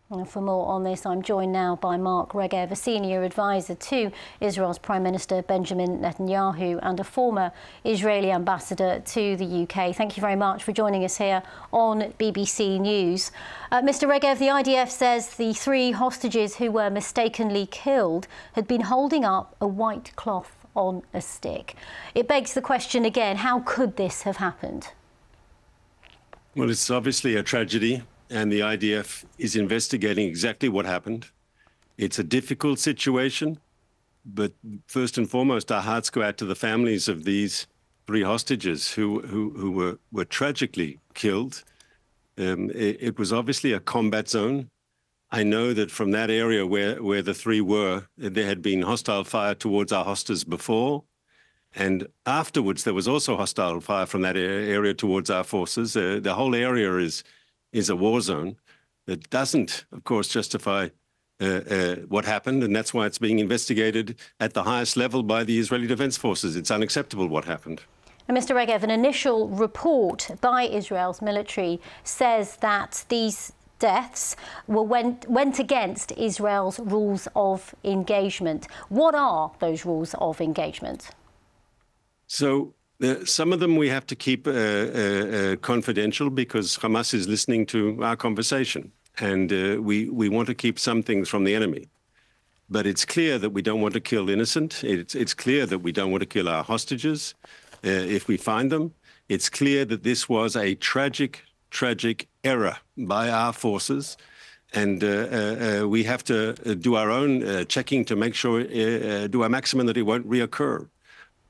And for more on this, I'm joined now by Mark Regev, a senior advisor to Israel's Prime Minister Benjamin Netanyahu and a former Israeli ambassador to the UK. Thank you very much for joining us here on BBC News. Mr. Regev, the IDF says the 3 hostages who were mistakenly killed had been holding up a white cloth on a stick. It begs the question again, how could this have happened? Well, it's obviously a tragedy, and the IDF is investigating exactly what happened. It's a difficult situation, but first and foremost, our hearts go out to the families of these 3 hostages who were tragically killed. It was obviously a combat zone. I know that from that area where the 3 were, there had been hostile fire towards our hostages before. And afterwards, there was also hostile fire from that area towards our forces. The whole area is a war zone that doesn't, of course, justify what happened, and that's why it's being investigated at the highest level by the Israeli Defense Forces. It's unacceptable what happened. And Mr. Regev, an initial report by Israel's military says that these deaths went against Israel's rules of engagement. What are those rules of engagement? So some of them we have to keep confidential because Hamas is listening to our conversation, and we want to keep some things from the enemy. But it's clear that we don't want to kill innocent. It's clear that we don't want to kill our hostages if we find them. It's clear that this was a tragic error by our forces, and we have to do our own checking to make sure, do our maximum that it won't reoccur.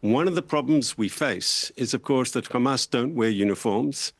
One of the problems we face is, of course, that Hamas don't wear uniforms.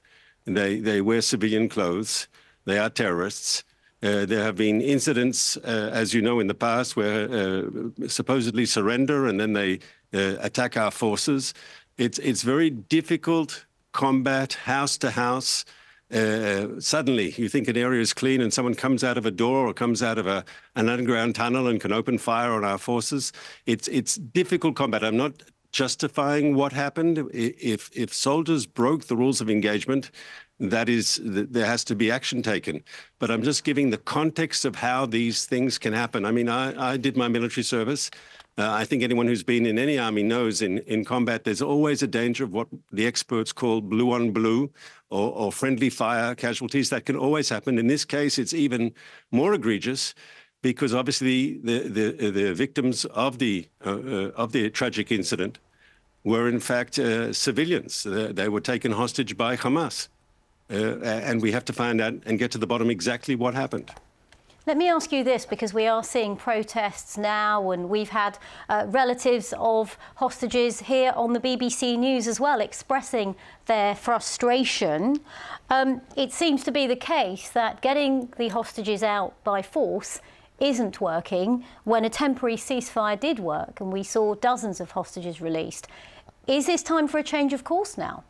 They wear civilian clothes. They are terrorists. There have been incidents, as you know, in the past where supposedly surrender and then they attack our forces. It's very difficult combat, house to house. Suddenly, you think an area is clean and someone comes out of a door or comes out of an underground tunnel and can open fire on our forces. It's difficult combat. I'm not justifying what happened. If soldiers broke the rules of engagement, there has to be action taken. But I'm just giving the context of how these things can happen. I mean, I did my military service. I think anyone who's been in any army knows in combat, there's always a danger of what the experts call blue on blue or friendly fire casualties. That can always happen. In this case, it's even more egregious, because obviously the victims of the tragic incident were in fact civilians. They were taken hostage by Hamas, and we have to find out and get to the bottom exactly what happened. Let me ask you this, because we are seeing protests now, and we've had relatives of hostages here on the BBC News as well expressing their frustration. It seems to be the case that getting the hostages out by force isn't working when a temporary ceasefire did work and we saw dozens of hostages released. Is this time for a change of course now?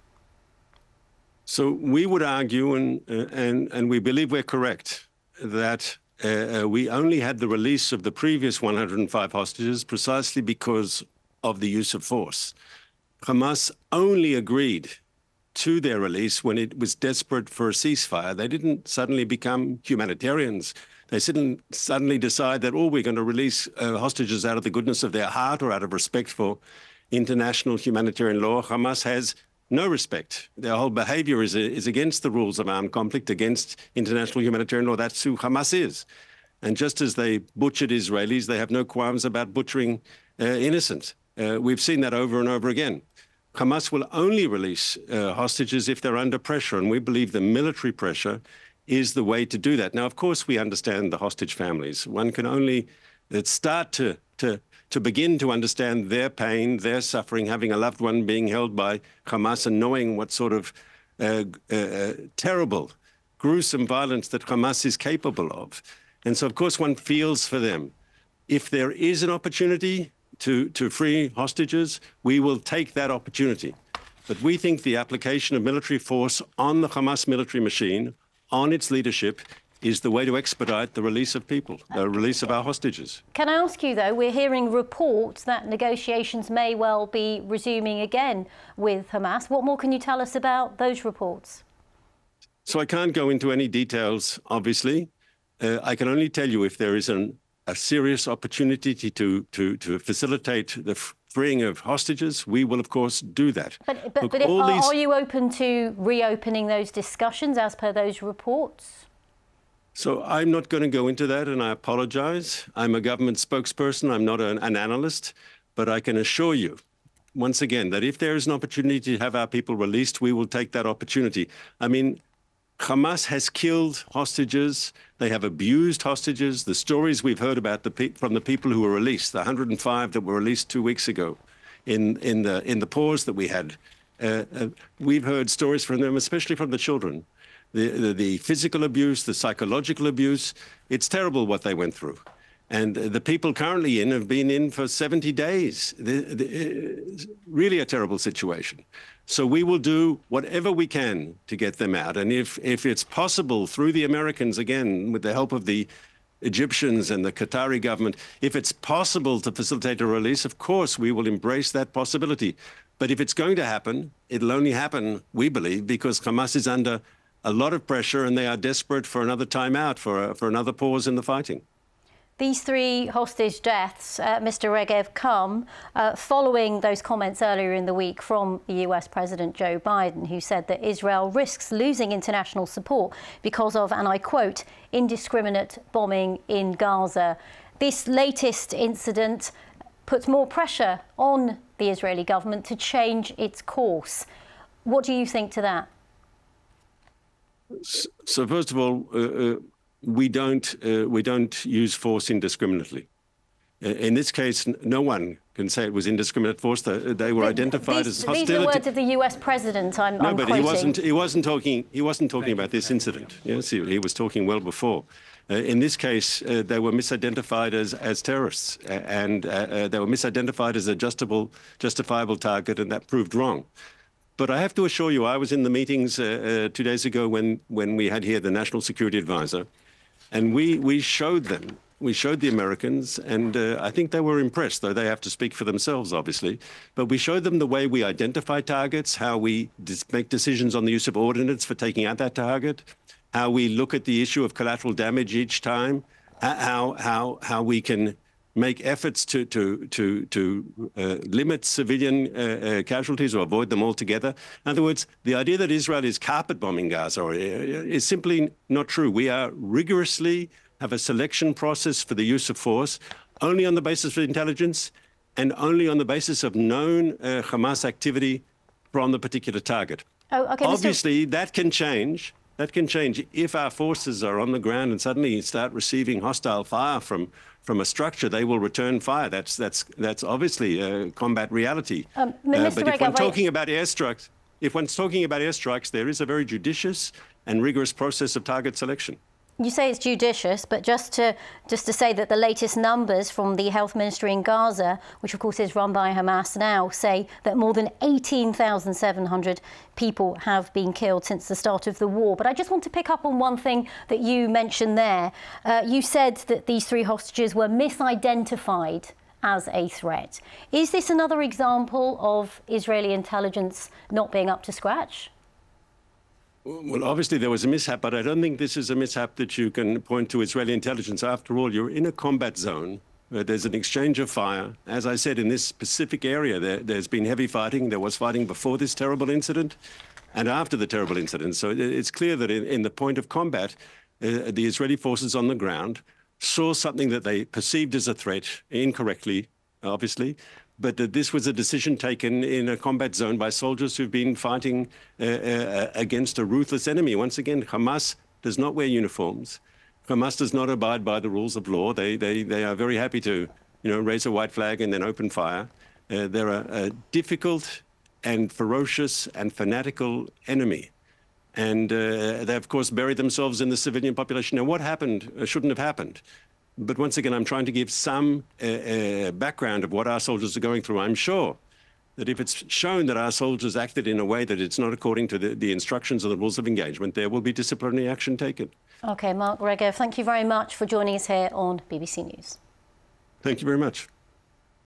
So we would argue, and we believe we're correct, that we only had the release of the previous 105 hostages precisely because of the use of force. Hamas only agreed to their release when it was desperate for a ceasefire. They didn't suddenly become humanitarians. They didn't suddenly decide that, oh, we're going to release hostages out of the goodness of their heart or out of respect for international humanitarian law. Hamas has no respect. Their whole behavior is against the rules of armed conflict, against international humanitarian law. That's who Hamas is. And just as they butchered Israelis, they have no qualms about butchering innocents. We've seen that over and over again. Hamas will only release hostages if they're under pressure, and we believe the military pressure is the way to do that. Now, of course, we understand the hostage families. One can only start to begin to understand their pain, their suffering, having a loved one being held by Hamas and knowing what sort of terrible, gruesome violence that Hamas is capable of. And so, of course, one feels for them. If there is an opportunity to free hostages, we will take that opportunity. But we think the application of military force on the Hamas military machine, on its leadership, is the way to expedite the release of people, the release of our hostages. Can I ask you, though, we're hearing reports that negotiations may well be resuming again with Hamas. What more can you tell us about those reports? So I can't go into any details, obviously. I can only tell you if there is a serious opportunity to facilitate the freeing of hostages, we will, of course, do that. But are you open to reopening those discussions as per those reports? So I'm not going to go into that, and I apologize. I'm a government spokesperson. I'm not an analyst. But I can assure you, once again, that if there is an opportunity to have our people released, we will take that opportunity. I mean, Hamas has killed hostages. They have abused hostages. The stories we've heard about from the people who were released, the 105 that were released 2 weeks ago, in the pause that we had, we've heard stories from them, especially from the children. The physical abuse, the psychological abuse. It's terrible what they went through. And the people currently in have been in for 70 days. Really a terrible situation. So we will do whatever we can to get them out. And if it's possible through the Americans, again, with the help of the Egyptians and the Qatari government, if it's possible to facilitate a release, of course, we will embrace that possibility. But if it's going to happen, it'll only happen, we believe, because Hamas is under a lot of pressure and they are desperate for another time out, for another pause in the fighting. These 3 hostage deaths, Mr. Regev, come following those comments earlier in the week from the US President Joe Biden, who said that Israel risks losing international support because of, and I quote, indiscriminate bombing in Gaza. This latest incident puts more pressure on the Israeli government to change its course. What do you think to that? So first of all, we don't use force indiscriminately. In this case, no one can say it was indiscriminate force. They were identified as hostility. These are the words of the US president. I'm but quoting. he wasn't talking about this incident. Yes, he was talking well before. In this case, they were misidentified as terrorists, and they were misidentified as a justifiable target, and that proved wrong. But I have to assure you, I was in the meetings 2 days ago when we had here the National Security Advisor, and we showed them. We showed the Americans, and I think they were impressed, though they have to speak for themselves, obviously. But we showed them the way we identify targets, how we make decisions on the use of ordnance for taking out that target, how we look at the issue of collateral damage each time, how we can make efforts to limit civilian casualties or avoid them altogether. In other words, the idea that Israel is carpet bombing Gaza is simply not true. We are rigorously have a selection process for the use of force only on the basis of intelligence and only on the basis of known Hamas activity from the particular target. Oh, okay, obviously, that can change. That can change if our forces are on the ground and suddenly start receiving hostile fire from a structure. They will return fire. That's obviously a combat reality. But if one's talking about airstrikes, there is a very judicious and rigorous process of target selection. You say it's judicious, but just to say that the latest numbers from the health ministry in Gaza, which of course is run by Hamas now, say that more than 18,700 people have been killed since the start of the war. But I just want to pick up on one thing that you mentioned there. You said that these 3 hostages were misidentified as a threat. Is this another example of Israeli intelligence not being up to scratch? Well, obviously there was a mishap, but I don't think this is a mishap that you can point to Israeli intelligence. After all, you're in a combat zone where there's an exchange of fire. As I said, in this specific area, there's been heavy fighting. There was fighting before this terrible incident and after the terrible incident. So it's clear that in the point of combat, the Israeli forces on the ground saw something that they perceived as a threat, incorrectly, obviously, but that this was a decision taken in a combat zone by soldiers who've been fighting against a ruthless enemy. Once again, Hamas does not wear uniforms. Hamas does not abide by the rules of law. They are very happy to, raise a white flag and then open fire. They're a difficult and ferocious and fanatical enemy. And they, of course, buried themselves in the civilian population. Now, what happened shouldn't have happened. But once again, I'm trying to give some background of what our soldiers are going through. I'm sure that if it's shown that our soldiers acted in a way that it's not according to the instructions or the rules of engagement, there will be disciplinary action taken. OK, Mark Regev, thank you very much for joining us here on BBC News. Thank you very much.